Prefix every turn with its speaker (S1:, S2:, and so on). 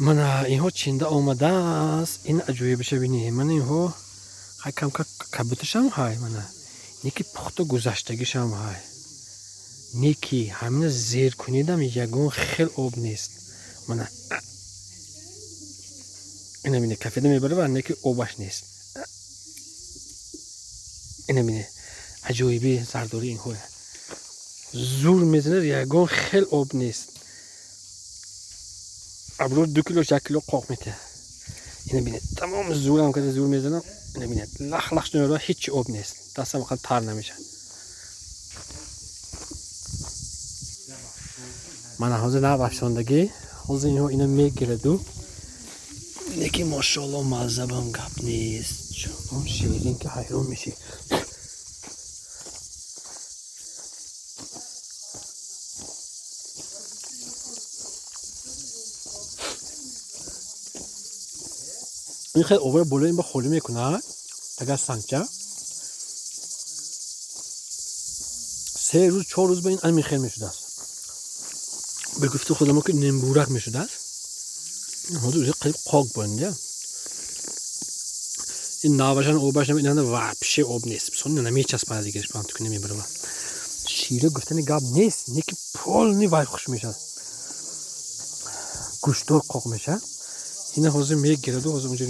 S1: من اینها چنده آمده است این عجایبش ببینی من اینها های کم کبوتش هم های من نیکی پخت و گذشتگیش هم های نیکی همین زیر کنیدم یگون خیلی آب نیست من این همینه کفیده میبره و نیکی آبش نیست این همینه عجایبی زرداری این های زور میزنه یگون خیلی آب نیست ابرو 2 کیلو 1 کیلو قاق میته اینو ببینید تمام زورم که زور میزنم اینو ببینید لخ لخ شده هیچ آب نیست دستم خیلی تر نمیشه من حاضر نه بخشندگی حاضر اینو میگیردم نیکی ماشاءالله مذهبم گپ نیست چون شیرین که حیران میشی این خیلی اوور بالا این با خوری میکنه اگر سنگچه 3 روز 4 روز به این علمی خیلی میشده است به گفته خودم که نمبورک میشده است حاضر اوزه قریب قاق بانده این ناوشن اوبشن این هنده وپشه آب نیست بسان نمی چسبه از دیگرش بهم تو که نمیبره شیره گفتن گاب نیست نیکی پول نی وای خوش میشه گوشتور قاق میشه این حاضر میگیرد و حاضر اونجا